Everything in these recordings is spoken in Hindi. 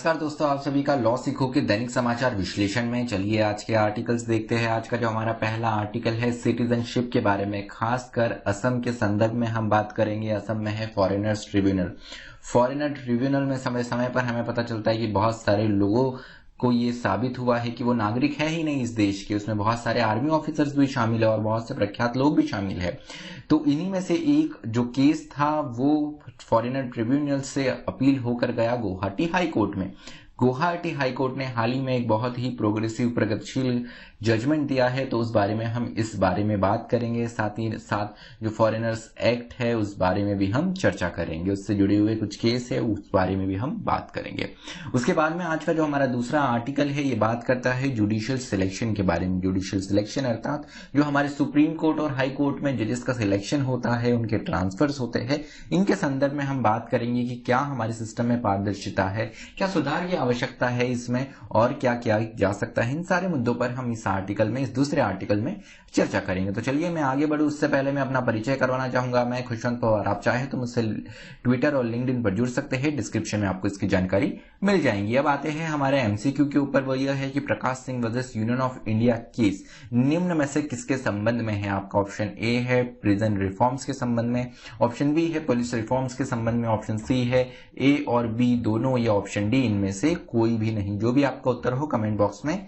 नमस्कार दोस्तों, आप सभी का लॉ सीखो के दैनिक समाचार विश्लेषण में। चलिए आज के आर्टिकल्स देखते हैं। आज का जो हमारा पहला आर्टिकल है सिटीजनशिप के बारे में, खासकर असम के संदर्भ में हम बात करेंगे। असम में है फॉरेनर्स ट्रिब्यूनल। फॉरेनर ट्रिब्यूनल में समय समय पर हमें पता चलता है कि बहुत सारे लोगों को ये साबित हुआ है कि वो नागरिक है ही नहीं इस देश के। उसमें बहुत सारे आर्मी ऑफिसर्स भी शामिल है और बहुत से प्रख्यात लोग भी शामिल है। तो इन्हीं में से एक जो केस था वो फॉरेनर ट्रिब्यूनल से अपील होकर गया गुवाहाटी हाई कोर्ट में। गुवाहाटी हाई कोर्ट ने हाल ही में एक बहुत ही प्रोग्रेसिव प्रगतिशील जजमेंट दिया है, तो उस बारे में हम इस बारे में बात करेंगे। साथ ही साथ जो फॉरेनर्स एक्ट है उस बारे में भी हम चर्चा करेंगे, उससे जुड़े हुए कुछ केस है उस बारे में भी हम बात करेंगे। उसके बाद में आज का जो हमारा दूसरा आर्टिकल है ये बात करता है जुडिशियल सिलेक्शन के बारे में। जुडिशियल सिलेक्शन अर्थात जो हमारे सुप्रीम कोर्ट और हाई कोर्ट में जजेस का सिलेक्शन होता है, उनके ट्रांसफर्स होते हैं, इनके संदर्भ में हम बात करेंगे कि क्या हमारे सिस्टम में पारदर्शिता है, क्या सुधार की आवश्यकता है इसमें और क्या किया जा सकता है। इन सारे मुद्दों पर हम इस आर्टिकल में, इस दूसरे आर्टिकल में चर्चा करेंगे। तो चलिए मैं आगे बढ़ूं उससे पहले मैं अपना परिचय करवाना चाहूंगा। मैं खुशवंत पवार। आप चाहे तो मुझसे ट्विटर और लिंक्डइन पर जुड़ सकते हैं, डिस्क्रिप्शन में आपको इसकी जानकारी मिल जाएंगी। अब आते हैं हमारे एमसीक्यू के ऊपर। वो यह है कि Prakash Singh versus Union of India case निम्न में से किसके संबंध में है। आपका ऑप्शन ए है प्रिजन रिफॉर्म्स के संबंध में, ऑप्शन बी है पुलिस रिफॉर्म्स के संबंध में, ऑप्शन सी है ए और बी दोनों, या ऑप्शन डी इनमें से कोई भी नहीं। जो भी आपका उत्तर हो कमेंट बॉक्स में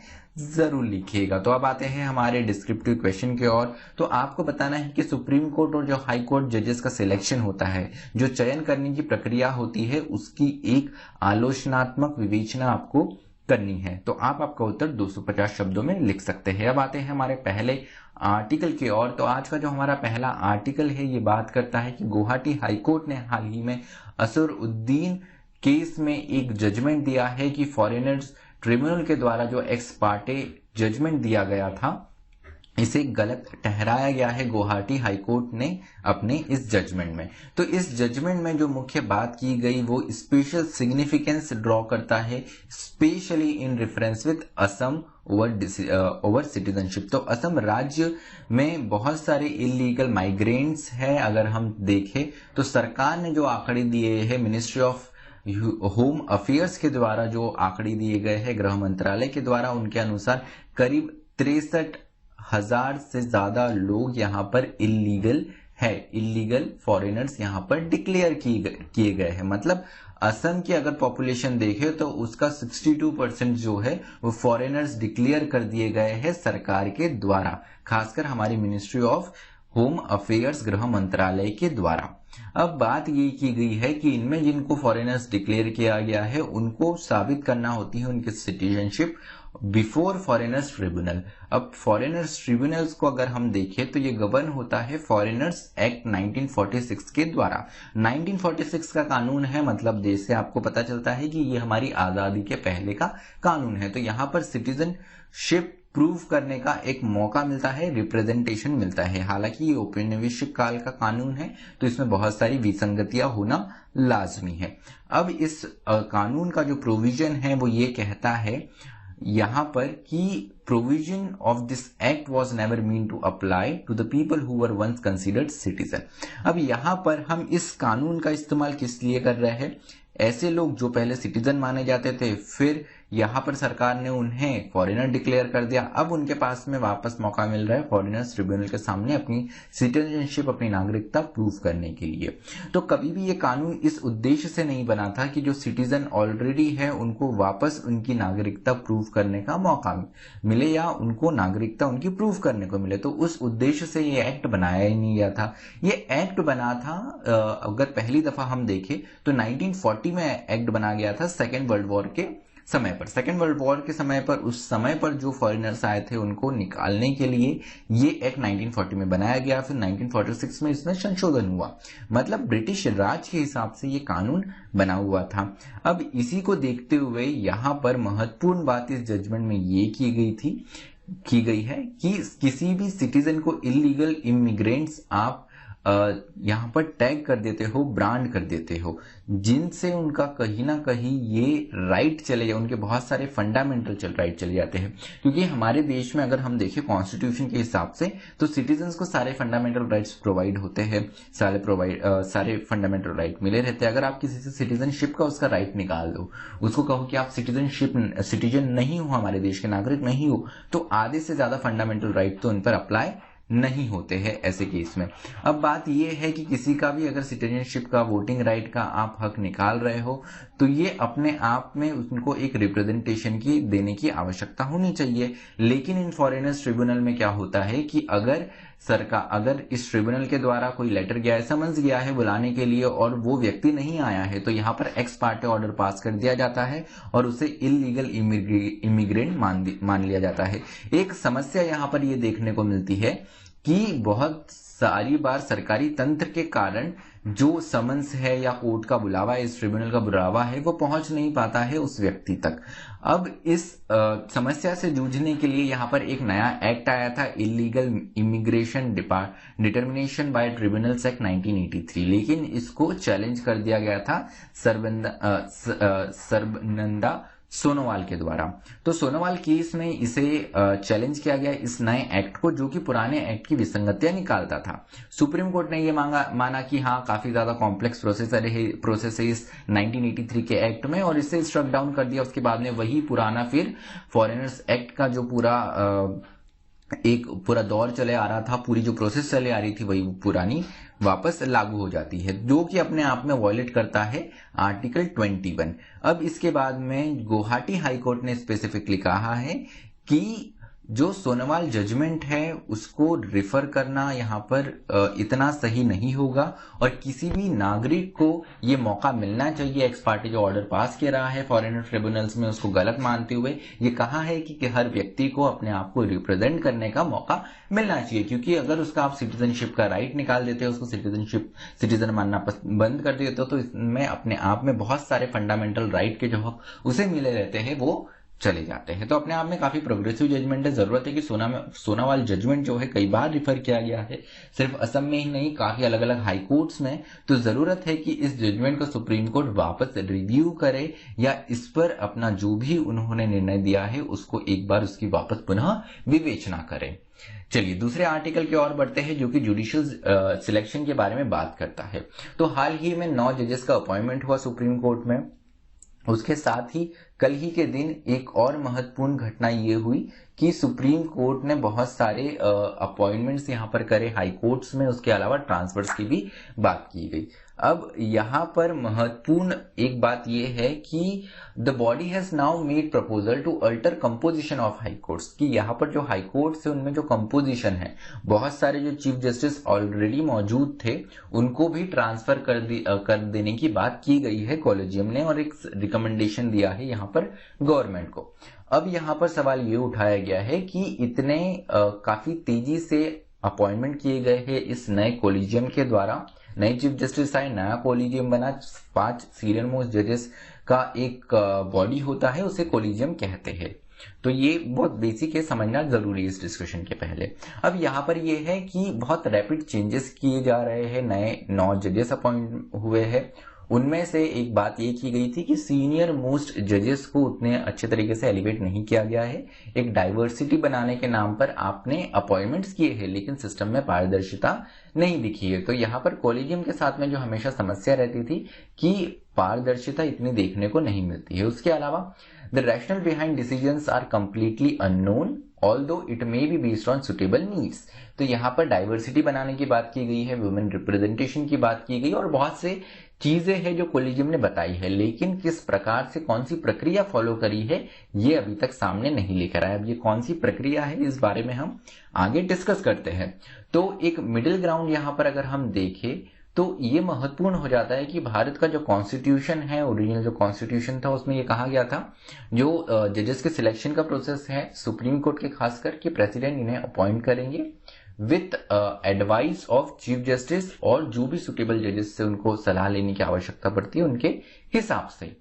जरूर लिखिएगा। तो अब आते हैं हमारे डिस्क्रिप्टिव क्वेश्चन की ओर। तो आपको बताना है कि सुप्रीम कोर्ट और जो हाई कोर्ट जजेस का सिलेक्शन होता है, जो चयन करने की प्रक्रिया होती है, उसकी एक आलोचनात्मक विवेचना आपको करनी है। तो आप आपका उत्तर 250 शब्दों में लिख सकते हैं। अब आते हैं हमारे पहले आर्टिकल की ओर। तो आज का जो हमारा पहला आर्टिकल है ये बात करता है कि गुवाहाटी हाई कोर्ट ने हाल ही में असरुद्दीन केस में एक जजमेंट दिया है कि फॉरेनर्स ट्रिब्यूनल के द्वारा जो एक्स पार्टे जजमेंट दिया गया था इसे गलत ठहराया गया है गुवाहाटी हाई कोर्ट ने अपने इस जजमेंट में। तो इस जजमेंट में जो मुख्य बात की गई वो स्पेशल सिग्निफिकेंस ड्रॉ करता है, specially in reference with Assam over citizenship. तो असम राज्य में बहुत सारे इलीगल माइग्रेंट्स हैं। अगर हम देखें तो सरकार ने जो आंकड़े दिए हैं, मिनिस्ट्री ऑफ होम अफेयर्स के द्वारा जो आंकड़े दिए गए हैं, गृह मंत्रालय के द्वारा, उनके अनुसार करीब 63,000 से ज्यादा लोग यहाँ पर इलीगल है, इलीगल फॉरेनर्स यहाँ पर डिक्लेयर किए गए हैं। मतलब असम की अगर पॉपुलेशन देखे तो उसका 62% जो है वो फॉरेनर्स डिक्लेयर कर दिए गए हैं सरकार के द्वारा, खासकर हमारी मिनिस्ट्री ऑफ होम अफेयर्स गृह मंत्रालय के द्वारा। अब बात ये की गई है कि इनमें जिनको फॉरेनर्स डिक्लेयर किया गया है उनको साबित करना होती है उनकी सिटीजनशिप बिफोर फॉरेनर्स ट्रिब्यूनल। अब फॉरेनर्स ट्रिब्यूनल्स को अगर हम देखें तो ये गवर्न होता है फॉरेनर्स एक्ट 1946 के द्वारा। 1946 का कानून है, मतलब देश से आपको पता चलता है कि ये हमारी आजादी के पहले का कानून है। तो यहाँ पर सिटीजनशिप प्रूव करने का एक मौका मिलता है, रिप्रेजेंटेशन मिलता है। हालांकि ये औपनिवेशिक काल का कानून है तो इसमें बहुत सारी विसंगतियां होना लाजमी है। अब इस कानून का जो प्रोविजन है वो ये कहता है यहाँ पर कि provision of this act was never mean to apply to the people who were once considered citizen. अब यहाँ पर हम इस कानून का इस्तेमाल किस लिए कर रहे हैं? ऐसे लोग जो पहले सिटीजन माने जाते थे, फिर यहाँ पर सरकार ने उन्हें फॉरेनर डिक्लेयर कर दिया। अब उनके पास में वापस मौका मिल रहा है फॉरेनर्स ट्रिब्यूनल के सामने अपनी सिटीजनशिप, अपनी नागरिकता प्रूव करने के लिए। तो कभी भी ये कानून इस उद्देश्य से नहीं बना था कि जो सिटीजन ऑलरेडी है उनको वापस उनकी नागरिकता प्रूव करने का मौका मिले या उनको नागरिकता उनकी प्रूव करने को मिले। तो उस उद्देश्य से ये एक्ट बनाया ही नहीं गया था। ये एक्ट बना था, अगर पहली दफा हम देखें तो 1940 में एक्ट बना गया था, सेकेंड वर्ल्ड वॉर के समय पर। सेकेंड वर्ल्ड वॉर के समय पर, उस समय पर जो फॉरेनर्स आए थे उनको निकालने के लिए ये एक्ट 1940 में बनाया गया। फिर 1946 में इसमें संशोधन हुआ। मतलब ब्रिटिश राज के हिसाब से ये कानून बना हुआ था। अब इसी को देखते हुए यहाँ पर महत्वपूर्ण बात इस जजमेंट में ये की गई है कि किसी भी सिटीजन को इलीगल इमिग्रेंट्स आप यहाँ पर टैग कर देते हो, ब्रांड कर देते हो, जिनसे उनका कहीं ना कहीं ये राइट चले जाए, उनके बहुत सारे फंडामेंटल राइट चले जाते हैं। क्योंकि हमारे देश में अगर हम देखें कॉन्स्टिट्यूशन के हिसाब से तो सिटीजन्स को सारे फंडामेंटल राइट्स प्रोवाइड होते हैं, सारे फंडामेंटल राइट मिले रहते हैं। अगर आप किसी से सिटीजनशिप का उसका राइट निकाल दो, उसको कहो कि आप सिटीजन नहीं हो, हमारे देश के नागरिक नहीं हो, तो आधे से ज्यादा फंडामेंटल राइट तो उन पर अप्लाई नहीं होते हैं ऐसे केस में। अब बात यह है कि किसी का भी अगर सिटीजनशिप का, वोटिंग राइट का आप हक निकाल रहे हो तो ये अपने आप में उनको एक रिप्रेजेंटेशन की देने की आवश्यकता होनी चाहिए। लेकिन इन फॉरेनर्स ट्रिब्यूनल में क्या होता है कि अगर इस ट्रिब्यूनल के द्वारा कोई लेटर गया है, समन्स गया है बुलाने के लिए और वो व्यक्ति नहीं आया है, तो यहाँ पर एक्स पार्टे ऑर्डर पास कर दिया जाता है और उसे इलीगल इमिग्रेंट मान लिया जाता है। एक समस्या यहाँ पर ये देखने को मिलती है कि बहुत सारी बार सरकारी तंत्र के कारण जो समन्स है या कोर्ट का बुलावा है, इस ट्रिब्यूनल का बुलावा है, वो पहुंच नहीं पाता है उस व्यक्ति तक। अब इस समस्या से जूझने के लिए यहाँ पर एक नया एक्ट आया था, illegal immigration determination by tribunals act 1983, लेकिन इसको चैलेंज कर दिया गया था सर्बानंद सोनोवाल के द्वारा। तो सोनोवाल केस में इसे चैलेंज किया गया इस नए एक्ट को, जो कि पुराने एक्ट की विसंगतियां निकालता था। सुप्रीम कोर्ट ने ये माना कि हाँ, काफी ज्यादा कॉम्प्लेक्स प्रोसेस है इस 1983 के एक्ट में, और इसे स्ट्रक डाउन कर दिया। उसके बाद में वही पुराना फिर फॉरेनर्स एक्ट का जो पूरा दौर चले आ रहा था, पूरी जो प्रोसेस चले आ रही थी, वही पुरानी वापस लागू हो जाती है, जो कि अपने आप में वॉयलेट करता है आर्टिकल 21। अब इसके बाद में गुवाहाटी हाई कोर्ट ने स्पेसिफिकली कहा है कि जो सोनोवाल जजमेंट है उसको रिफर करना यहाँ पर इतना सही नहीं होगा, और किसी भी नागरिक को ये मौका मिलना चाहिए। एक्स पार्टी जो ऑर्डर पास किया रहा है फॉरेनर ट्रिब्यूनल्स में, उसको गलत मानते हुए ये कहा है कि हर व्यक्ति को अपने आप को रिप्रेजेंट करने का मौका मिलना चाहिए। क्योंकि अगर उसका आप सिटीजनशिप का राइट निकाल देते हो, उसको सिटीजन मानना बंद कर देते हो, तो इसमें अपने आप में बहुत सारे फंडामेंटल राइट के जो हक उसे मिले रहते हैं वो चले जाते हैं। तो अपने आप में काफी प्रोग्रेसिव जजमेंट है। जरूरत है कि सोनोवाल जजमेंट जो है कई बार रिफर किया गया है, सिर्फ असम में ही नहीं, काफी अलग अलग हाई कोर्ट्स में। तो जरूरत है कि इस जजमेंट को सुप्रीम कोर्ट वापस रिव्यू करे, या इस पर अपना जो भी उन्होंने निर्णय दिया है उसको एक बार उसकी वापस पुनः विवेचना करे। चलिए दूसरे आर्टिकल की ओर बढ़ते हैं, जो कि जुडिशियल सिलेक्शन के बारे में बात करता है। तो हाल ही में 9 जजेस का अपॉइंटमेंट हुआ सुप्रीम कोर्ट में। उसके साथ ही कल ही के दिन एक और महत्वपूर्ण घटना ये हुई कि सुप्रीम कोर्ट ने बहुत सारे अपॉइंटमेंट्स यहाँ पर करे हाई कोर्ट्स में, उसके अलावा ट्रांसफर्स की भी बात की गई। अब यहाँ पर महत्वपूर्ण एक बात यह है कि the body has now made proposal to alter composition of high courts, कि यहाँ पर जो हाई कोर्ट्स है उनमें जो कंपोजिशन है, बहुत सारे जो चीफ जस्टिस ऑलरेडी मौजूद थे उनको भी ट्रांसफर कर देने की बात की गई है कॉलेजियम ने, और एक रिकमेंडेशन दिया है यहाँ पर गवर्नमेंट को। अब यहाँ पर सवाल ये उठाया गया है कि इतने काफी तेजी से अपॉइंटमेंट किए गए हैं इस नए कॉलेजियम के द्वारा, नए चीफ जस्टिस आए, नया कॉलेजियम बना, 5 सीनियर मोस्ट जजेस का एक बॉडी होता है, उसे कॉलेजियम कहते हैं। तो ये बहुत बेसिक है, समझना जरूरी है इस डिस्कशन के पहले। अब यहाँ पर ये है कि बहुत रैपिड चेंजेस किए जा रहे हैं, नए 9 जजेस अपॉइंट हुए हैं। उनमें से एक बात ये की गई थी कि सीनियर मोस्ट जजेस को उतने अच्छे तरीके से एलिवेट नहीं किया गया है। एक डाइवर्सिटी बनाने के नाम पर आपने अपॉइंटमेंट्स किए हैं, लेकिन सिस्टम में पारदर्शिता नहीं दिखी है। तो यहाँ पर कॉलेजियम के साथ में जो हमेशा समस्या रहती थी कि पारदर्शिता इतनी देखने को नहीं मिलती है। उसके अलावा the rational behind decisions are completely unknown although it may be based on suitable needs. तो यहाँ पर डाइवर्सिटी बनाने की बात की गई है, वुमेन रिप्रेजेंटेशन की बात की गई, और बहुत से चीजें हैं जो कॉलेजियम ने बताई है, लेकिन किस प्रकार से कौन सी प्रक्रिया फॉलो करी है ये अभी तक सामने नहीं लेकर आया। अब ये कौन सी प्रक्रिया है इस बारे में हम आगे डिस्कस करते हैं। तो एक मिडिल ग्राउंड यहाँ पर अगर हम देखें तो ये महत्वपूर्ण हो जाता है कि भारत का जो कॉन्स्टिट्यूशन है, ओरिजिनल जो कॉन्स्टिट्यूशन था, उसमें ये कहा गया था जो जजेस के सिलेक्शन का प्रोसेस है सुप्रीम कोर्ट के खासकर, कि प्रेसिडेंट इन्हें अपॉइंट करेंगे with advice of chief justice, और जो भी सुटेबल जजेस से उनको सलाह लेने की आवश्यकता पड़ती है उनके हिसाब से।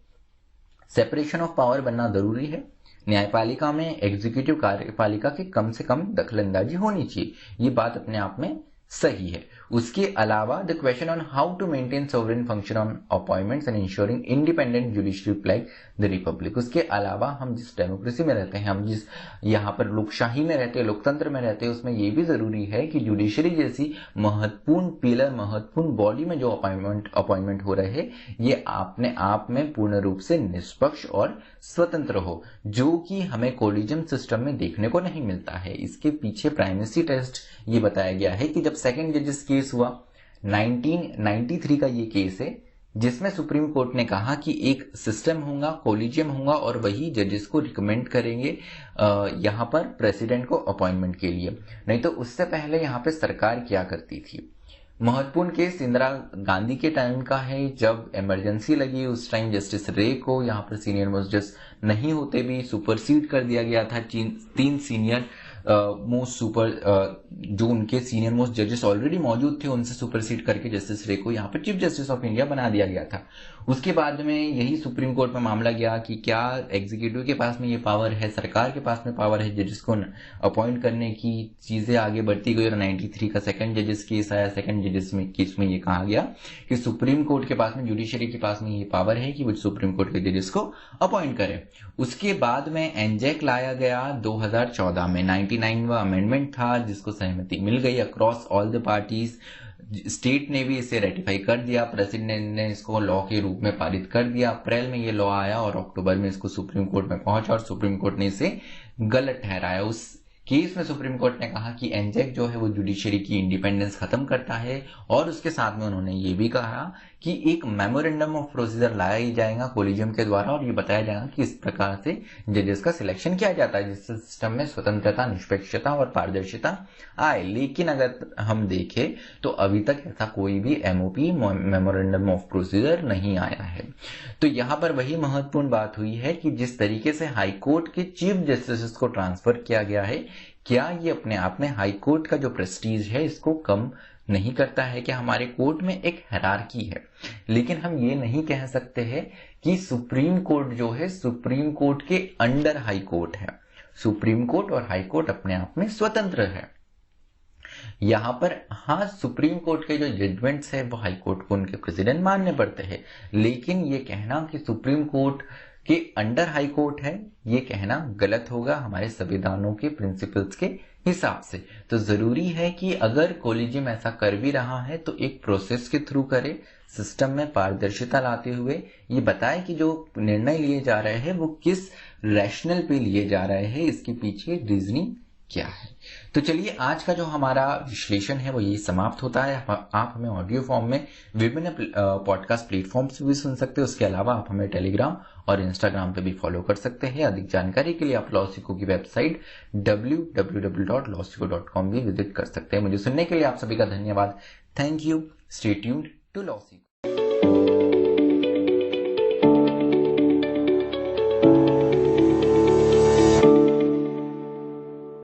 सेपरेशन ऑफ पावर बनना जरूरी है। न्यायपालिका में एग्जीक्यूटिव कार्यपालिका की कम से कम दखलंदाजी होनी चाहिए, ये बात अपने आप में सही है। उसके अलावा the question on how to maintain sovereign function on appointments and ensuring independent judiciary like the republic. उसके अलावा हम जिस डेमोक्रेसी में रहते हैं, हम जिस यहाँ पर लोकशाही में रहते हैं, लोकतंत्र में रहते हैं, उसमें ये भी जरूरी है कि जुडिशरी जैसी महत्वपूर्ण पिलर, महत्वपूर्ण बॉडी में जो अपॉइंटमेंट हो रहे हैं ये अपने आप में पूर्ण रूप से निष्पक्ष और स्वतंत्र हो, जो कि हमें कोलिजियम सिस्टम में देखने को नहीं मिलता है। इसके पीछे प्राइमेसी टेस्ट ये बताया गया है कि जब सेकंड जजेस केस हुआ 1993 का ये केस है, जिसमें सुप्रीम कोर्ट ने कहा कि एक सिस्टम होगा, कोलिजियम होगा और वही जजेस को रिकमेंड करेंगे यहां पर प्रेसिडेंट को अपॉइंटमेंट के लिए। नहीं तो उससे पहले यहां पे सरकार क्या करती थी। महत्वपूर्ण केस इंदिरा गांधी के टाइम का है, जब इमरजेंसी लगी उस टाइम जस्टिस रे को यहां पर सीनियर मोस्ट जज नहीं होते भी सुपरसीड कर दिया गया था। 3 सीनियर मोस्ट जो उनके सीनियर मोस्ट जजेस ऑलरेडी मौजूद थे उनसे सुपरसीड करके जस्टिस रे को यहाँ पर चीफ जस्टिस ऑफ इंडिया बना दिया गया था। उसके बाद में यही सुप्रीम कोर्ट में मामला गया कि क्या एग्जीक्यूटिव के पास में ये पावर है, सरकार के पास में पावर है जजेस को अपॉइंट करने की। चीजें आगे बढ़ती गई और 93 का सेकंड जजेस केस आया। सेकंड जजेस में केस में ये कहा गया कि सुप्रीम कोर्ट के पास में, जुडिशरी के पास में ये पावर है कि वो सुप्रीम कोर्ट के जजेस को अपॉइंट करे। उसके बाद में एनजेक लाया गया 2014 में। 99वां अमेंडमेंट था जिसको सहमति मिल गई across all the parties. State ने भी इसे रेटिफाई कर दिया, प्रेसिडेंट ने इसको लॉ के रूप में पारित कर दिया। अप्रैल में ये लॉ आया और अक्टूबर में इसको सुप्रीम कोर्ट में पहुंचा और सुप्रीम कोर्ट ने इसे गलत ठहराया। उस केस में सुप्रीम कोर्ट ने कहा कि एनजेक जो है वो जुडिशरी की इंडिपेंडेंस खत्म करता है और उसके साथ में उन्होंने ये भी कहा कि एक मेमोरेंडम ऑफ प्रोसीजर लाया ही जाएगा कोलिजियम के द्वारा और ये बताया जाएगा कि इस प्रकार से जजेस का सिलेक्शन किया जाता है जिससे सिस्टम में स्वतंत्रता, निष्पक्षता और पारदर्शिता आए। लेकिन अगर हम देखें तो अभी तक ऐसा कोई भी एमओपी, मेमोरेंडम ऑफ प्रोसीजर नहीं आया है। तो यहाँ पर वही महत्वपूर्ण बात हुई है कि जिस तरीके से हाईकोर्ट के चीफ जस्टिस को ट्रांसफर किया गया है, क्या ये अपने आप में हाईकोर्ट का जो प्रेस्टीज है इसको कम नहीं करता है? कि हमारे कोर्ट में एक हायरार्की है, लेकिन हम ये नहीं कह सकते हैं कि सुप्रीम कोर्ट जो है सुप्रीम कोर्ट के अंडर हाई कोर्ट है। सुप्रीम कोर्ट और हाई कोर्ट अपने आप में स्वतंत्र है। यहां पर हाँ, सुप्रीम कोर्ट के जो जजमेंट्स है वो हाई कोर्ट को उनके प्रेसिडेंट मानने पड़ते हैं, लेकिन ये कहना कि सुप्रीम कोर्ट के अंडर हाई कोर्ट है ये कहना गलत होगा हमारे संविधानों के प्रिंसिपल्स के हिसाब से। तो जरूरी है कि अगर कोलिजियम ऐसा कर भी रहा है तो एक प्रोसेस के थ्रू करे, सिस्टम में पारदर्शिता लाते हुए ये बताए कि जो निर्णय लिए जा रहे हैं वो किस रैशनल पे लिए जा रहे हैं, इसके पीछे रीजनिंग क्या है। तो चलिए आज का जो हमारा विश्लेषण है वो ये समाप्त होता है। आप हमें ऑडियो फॉर्म में विभिन्न पॉडकास्ट प्लेटफॉर्म्स पे भी सुन सकते हैं। उसके अलावा आप हमें टेलीग्राम और इंस्टाग्राम पे भी फॉलो कर सकते हैं। अधिक जानकारी के लिए आप लॉसिको की वेबसाइट www.lawsico.com भी विजिट कर सकते हैं। मुझे सुनने के लिए आप सभी का धन्यवाद। Thank you. Stay tuned to लॉसिको।